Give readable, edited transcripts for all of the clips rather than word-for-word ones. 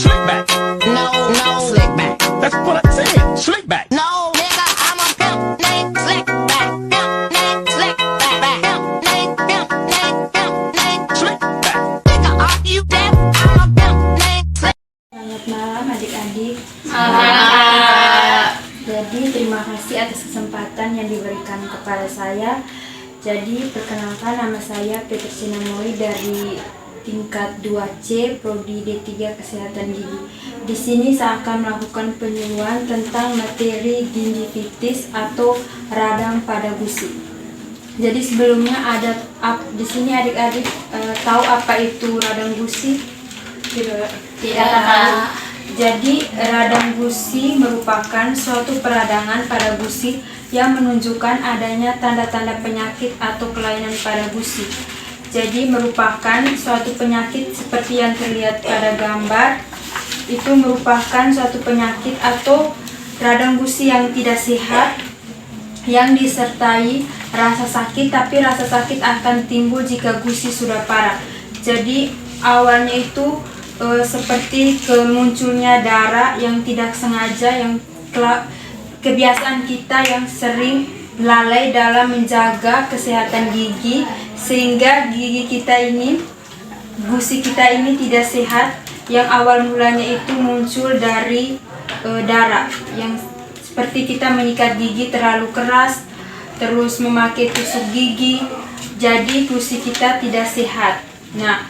Slick back. No, no, slick back. That's what I said. Slick back. No, nigga, I'm a pimp named Slick back. Pimp named Slick back. Pimp named Slick back. Nigga, are you deaf? I'm a pimp named Slick. Selamat malam adik-adik. Jadi terima kasih atas kesempatan yang diberikan kepada saya. Jadi perkenalkan, nama saya Petrusina Moi dari tingkat 2C Prodi D3 Kesehatan Gigi. Di sini saya akan melakukan penyuluhan tentang materi gingivitis atau radang pada gusi. Jadi sebelumnya di sini adik-adik tahu apa itu radang gusi? Tidak tahu. Jadi radang gusi merupakan suatu peradangan pada gusi yang menunjukkan adanya tanda-tanda penyakit atau kelainan pada gusi. Jadi merupakan suatu penyakit seperti yang terlihat pada gambar. Itu merupakan suatu penyakit atau radang gusi yang tidak sehat yang disertai rasa sakit, tapi rasa sakit akan timbul jika gusi sudah parah. Jadi awalnya itu seperti kemunculnya darah yang tidak sengaja, yang kebiasaan kita yang sering lalai dalam menjaga kesehatan gigi, sehingga gigi kita ini, gusi kita ini tidak sehat, yang awal mulanya itu muncul dari darah, yang seperti kita menyikat gigi terlalu keras, terus memakai tusuk gigi, jadi gusi kita tidak sehat. Nah,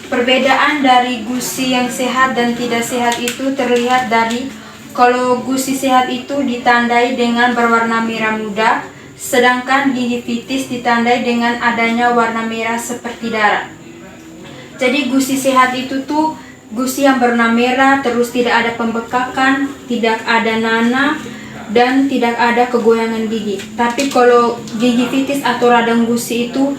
perbedaan dari gusi yang sehat dan tidak sehat itu terlihat dari kalau gusi sehat itu ditandai dengan berwarna merah muda, sedangkan gingivitis ditandai dengan adanya warna merah seperti darah. Jadi gusi sehat itu tuh gusi yang berwarna merah, terus tidak ada pembekakan, tidak ada nanah, dan tidak ada kegoyangan gigi. Tapi kalau gingivitis atau radang gusi itu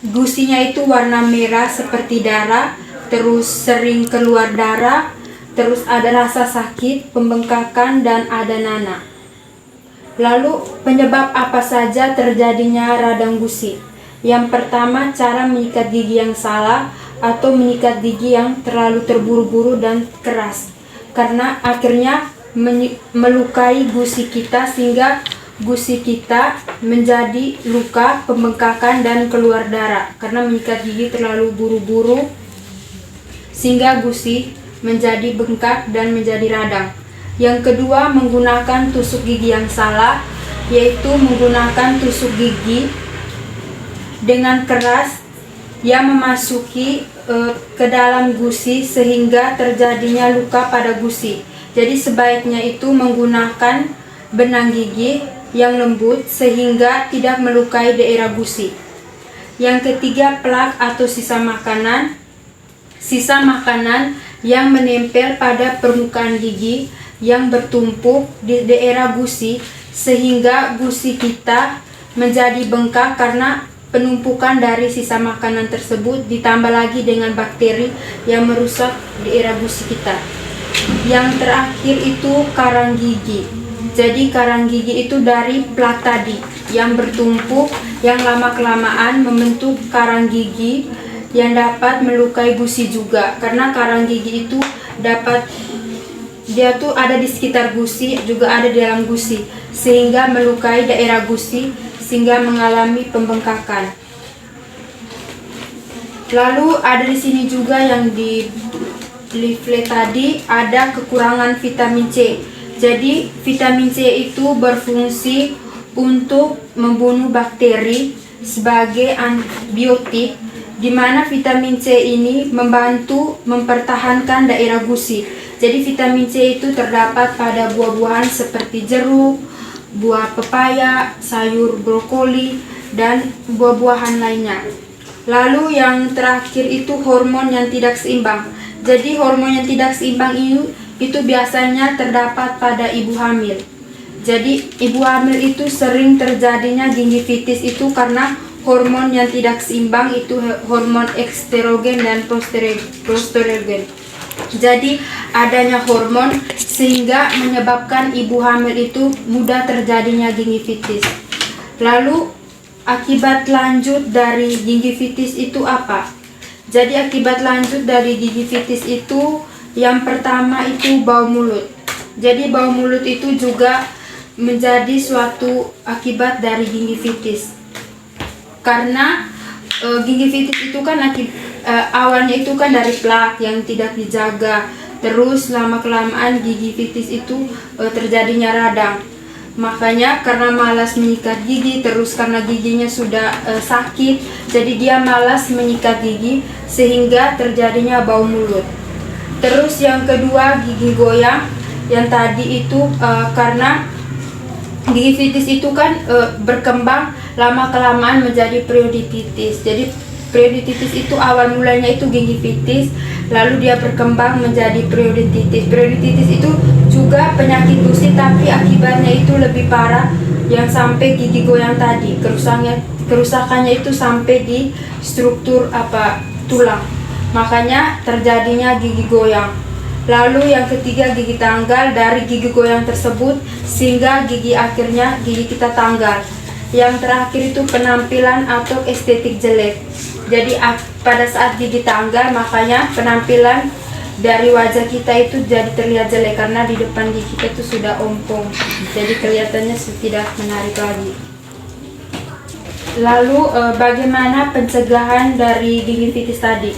gusinya itu warna merah seperti darah, terus sering keluar darah, terus ada rasa sakit, pembengkakan, dan ada nanah. Lalu penyebab apa saja terjadinya radang gusi? Yang pertama, cara menyikat gigi yang salah atau menyikat gigi yang terlalu terburu-buru dan keras, karena akhirnya melukai gusi kita sehingga gusi kita menjadi luka, pembengkakan, dan keluar darah karena menyikat gigi terlalu buru-buru sehingga gusi menjadi bengkak dan menjadi radang. Yang kedua, menggunakan tusuk gigi yang salah, yaitu menggunakan tusuk gigi dengan keras yang memasuki ke dalam gusi sehingga terjadinya luka pada gusi. Jadi sebaiknya itu menggunakan benang gigi yang lembut sehingga tidak melukai daerah gusi. Yang ketiga, plak atau sisa makanan. Sisa makanan yang menempel pada permukaan gigi yang bertumpuk di daerah gusi sehingga gusi kita menjadi bengkak karena penumpukan dari sisa makanan tersebut, ditambah lagi dengan bakteri yang merusak daerah gusi kita. Yang terakhir itu karang gigi. Jadi karang gigi itu dari plak tadi yang bertumpuk, yang lama-kelamaan membentuk karang gigi yang dapat melukai gusi juga, karena karang gigi itu dia tuh ada di sekitar gusi, juga ada di dalam gusi, sehingga melukai daerah gusi sehingga mengalami pembengkakan. Lalu ada di sini juga yang di leaflet tadi ada kekurangan vitamin C. Jadi vitamin C itu berfungsi untuk membunuh bakteri sebagai antibiotik, di mana vitamin C ini membantu mempertahankan daerah gusi. Jadi vitamin C itu terdapat pada buah-buahan seperti jeruk, buah pepaya, sayur brokoli, dan buah-buahan lainnya. Lalu yang terakhir itu hormon yang tidak seimbang. Jadi hormon yang tidak seimbang itu biasanya terdapat pada ibu hamil. Jadi ibu hamil itu sering terjadinya gingivitis itu karena hormon yang tidak seimbang, itu hormon estrogen dan progesterone. Jadi adanya hormon sehingga menyebabkan ibu hamil itu mudah terjadinya gingivitis. Lalu akibat lanjut dari gingivitis itu apa? Jadi akibat lanjut dari gingivitis itu Yang pertama itu bau mulut. Jadi bau mulut itu juga menjadi suatu akibat dari gingivitis. Karena gingivitis itu kan awalnya itu kan dari plak yang tidak dijaga. Terus lama-kelamaan gingivitis itu terjadinya radang. Makanya karena malas menyikat gigi, terus karena giginya sudah sakit, jadi dia malas menyikat gigi sehingga terjadinya bau mulut. Terus yang kedua gigi goyang, yang tadi itu karena gingivitis itu kan berkembang lama-kelamaan menjadi periodontitis. Jadi periodontitis itu awal mulanya itu gingivitis, lalu dia berkembang menjadi periodontitis. Periodontitis itu juga penyakit gusi, tapi akibatnya itu lebih parah yang sampai gigi goyang tadi. Kerusakannya itu sampai di struktur tulang. Makanya terjadinya gigi goyang. Lalu yang ketiga gigi tanggal, dari gigi goyang tersebut sehingga akhirnya gigi kita tanggal. Yang terakhir itu penampilan atau estetik jelek. Jadi pada saat gigi tanggal, makanya penampilan dari wajah kita itu jadi terlihat jelek karena di depan gigi kita itu sudah ompong, jadi kelihatannya tidak menarik lagi. Lalu bagaimana pencegahan dari gingivitis tadi?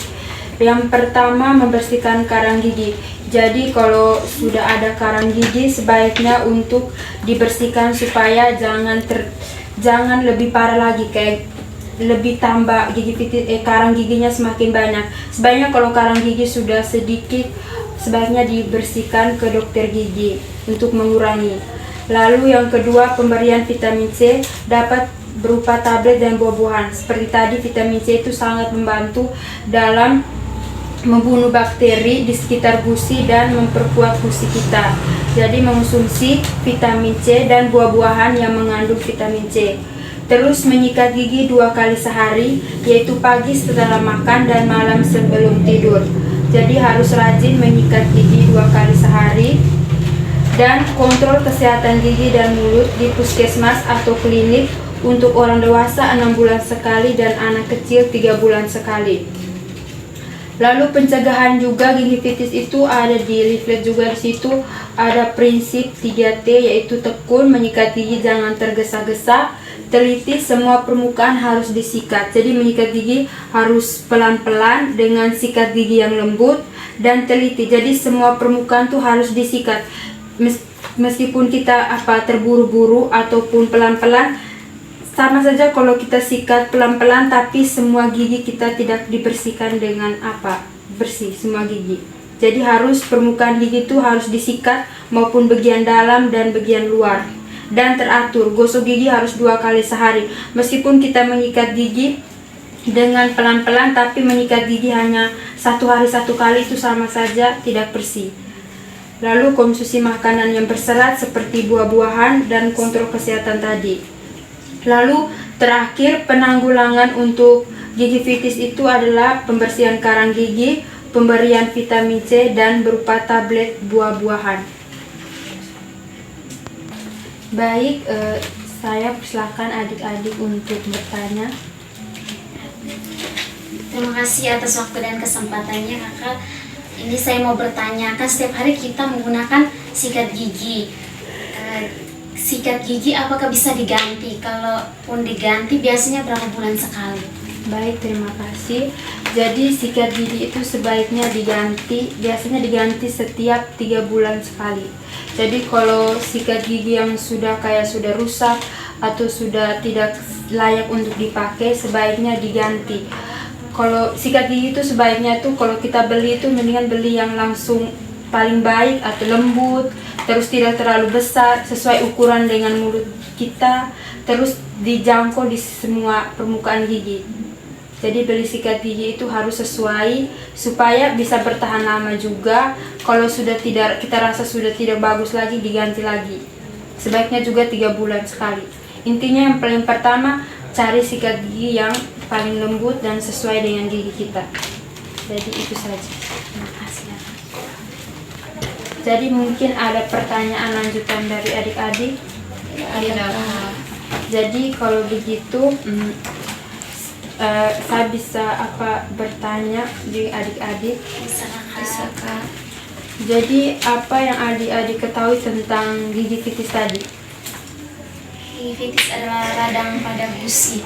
Yang pertama, membersihkan karang gigi. Jadi kalau sudah ada karang gigi sebaiknya untuk dibersihkan supaya jangan lebih parah lagi, kayak lebih tambah karang giginya semakin banyak. Sebaiknya kalau karang gigi sudah sedikit, sebaiknya dibersihkan ke dokter gigi untuk mengurangi. Lalu yang kedua, pemberian vitamin C dapat berupa tablet dan buah-buahan. Seperti tadi, vitamin C itu sangat membantu dalam membunuh bakteri di sekitar gusi dan memperkuat gusi kita. Jadi mengonsumsi vitamin C dan buah-buahan yang mengandung vitamin C. Terus menyikat gigi 2 kali sehari, yaitu pagi setelah makan dan malam sebelum tidur. Jadi harus rajin menyikat gigi 2 kali sehari. Dan kontrol kesehatan gigi dan mulut di puskesmas atau klinik untuk orang dewasa 6 bulan sekali dan anak kecil 3 bulan sekali. Lalu pencegahan juga gingivitis itu ada di leaflet juga, di situ ada prinsip 3T, yaitu tekun, menyikat gigi jangan tergesa-gesa, teliti, semua permukaan harus disikat. Jadi menyikat gigi harus pelan-pelan dengan sikat gigi yang lembut dan teliti. Jadi semua permukaan tuh harus disikat. Meskipun kita terburu-buru ataupun pelan-pelan, sama saja kalau kita sikat pelan-pelan tapi semua gigi kita tidak dibersihkan dengan bersih semua gigi. Jadi harus permukaan gigi itu harus disikat maupun bagian dalam dan bagian luar. Dan teratur, gosok gigi harus 2 kali sehari. Meskipun kita menyikat gigi dengan pelan-pelan, tapi menyikat gigi hanya 1 hari 1 kali itu sama saja tidak bersih. Lalu konsumsi makanan yang berserat seperti buah-buahan dan kontrol kesehatan tadi. Lalu terakhir, penanggulangan untuk gingivitis itu adalah pembersihan karang gigi, pemberian vitamin C dan berupa tablet buah-buahan. Baik, saya persilakan adik-adik untuk bertanya. Terima kasih atas waktu dan kesempatannya, Kakak. Ini saya mau bertanya, kan setiap hari kita menggunakan sikat gigi. Sikat gigi apakah bisa diganti? Kalaupun diganti, biasanya berapa bulan sekali? Baik, terima kasih. Jadi sikat gigi itu sebaiknya diganti, biasanya diganti setiap 3 bulan sekali. Jadi kalau sikat gigi yang sudah rusak atau sudah tidak layak untuk dipakai, sebaiknya diganti. Kalau sikat gigi itu sebaiknya tuh kalau kita beli itu mendingan beli yang langsung paling baik atau lembut, terus tidak terlalu besar, sesuai ukuran dengan mulut kita, terus dijangkau di semua permukaan gigi. Jadi beli sikat gigi itu harus sesuai supaya bisa bertahan lama juga. Kalau sudah tidak, kita rasa sudah tidak bagus lagi, diganti lagi. Sebaiknya juga 3 bulan sekali. Intinya yang paling pertama, cari sikat gigi yang paling lembut dan sesuai dengan gigi kita. Jadi itu saja. Terima kasih. Jadi mungkin ada pertanyaan lanjutan dari adik-adik. Jadi kalau begitu saya bisa bertanya di adik-adik. Bisa, Kak. Jadi apa yang adik-adik ketahui tentang gingivitis tadi? Gingivitis adalah radang pada gusi.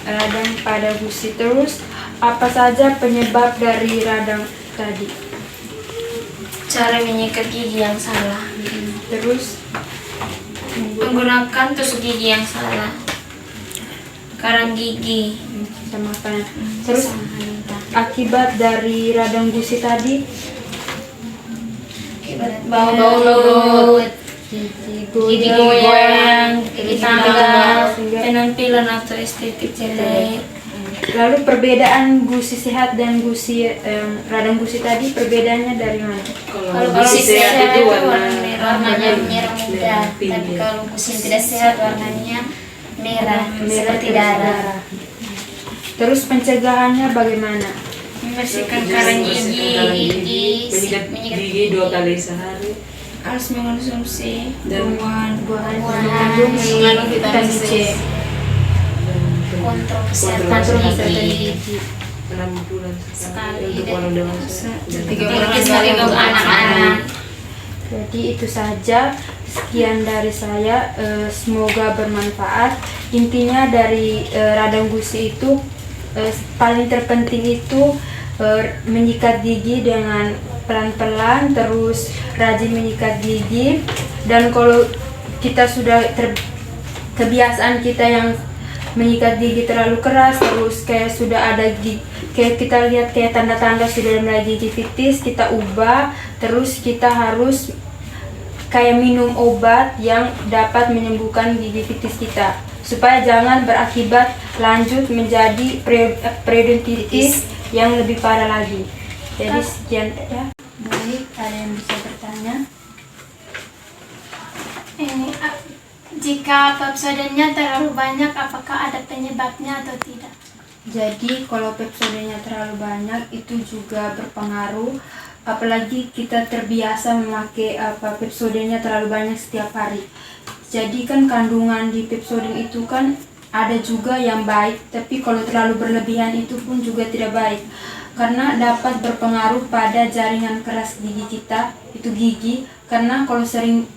Radang pada gusi. Terus apa saja penyebab dari radang tadi? Cara menyikat gigi yang salah, Terus menggunakan tusuk gigi yang salah, karang gigi, sama apa? Terus akibat dari radang gusi tadi? bau mulut, Gigi gigi goyang, gigi tanggal, penampilan atau estetik jelek. Lalu perbedaan gusi sehat dan gusi radang gusi tadi perbedaannya dari mana? Kalau gusi sehat itu warna merah, Warnanya merah muda, tapi kalau gusi yang tidak sehat warnanya merah seperti darah. Terus pencegahannya bagaimana? Membersihkan karang gigi, menyikat gigi 2 kali sehari. harus mengonsumsi Dan Buah-buahan Buah-buahan mengandung vitamin C. Kontrol Kontrol kesehatan kesehatan gigi. gigi. 6 bulan sekali Sekali. untuk orang dewasa. Dan 3 bulan Sekali sekali untuk untuk anak-anak. anak-anak. Jadi itu saja, sekian dari saya. Semoga bermanfaat. Intinya dari radang gusi itu paling terpenting itu menyikat gigi dengan pelan-pelan, terus rajin menyikat gigi. Dan kalau kita sudah kebiasaan kita yang menyikat gigi terlalu keras, terus kayak sudah ada gigi, kayak kita lihat kayak tanda-tanda sudah mulai gingivitis, kita ubah. Terus kita harus kayak minum obat yang dapat menyembuhkan gingivitis kita, supaya jangan berakibat lanjut menjadi periodontitis yang lebih parah lagi. Jadi sekian ya. Baik, ada yang bisa bertanya? Ini jika Pepsodentnya terlalu banyak, apakah ada penyebabnya atau tidak? Jadi kalau Pepsodentnya terlalu banyak itu juga berpengaruh, apalagi kita terbiasa memakai Pepsodentnya terlalu banyak setiap hari. Jadi kan kandungan di Pepsodent itu kan ada juga yang baik, tapi kalau terlalu berlebihan itu pun juga tidak baik, karena dapat berpengaruh pada jaringan keras gigi kita, itu gigi. Karena kalau sering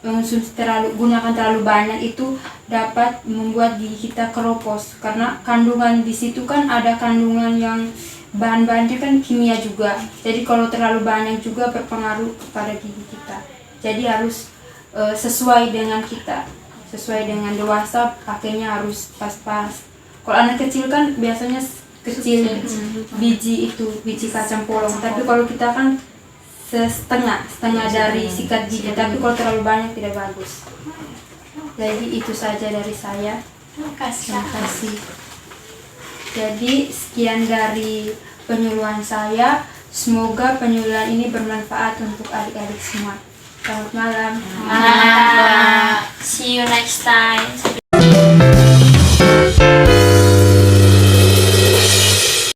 mengonsumsi gunakan terlalu banyak itu dapat membuat gigi kita keropos, karena kandungan di situ kan ada kandungan yang bahan-bahannya kan kimia juga. Jadi kalau terlalu banyak juga berpengaruh kepada gigi kita. Jadi harus sesuai dengan kita, sesuai dengan dewasa, pakainya harus pas-pas. Kalau anak kecil kan biasanya kecil biji kacang polong, tapi kalau kita kan setengah dari sikat gigi, tapi kalau terlalu banyak tidak bagus. Jadi itu saja dari saya. Terima kasih. Jadi sekian dari penyuluhan saya. Semoga penyuluhan ini bermanfaat untuk adik-adik semua. Selamat malam. See you next time.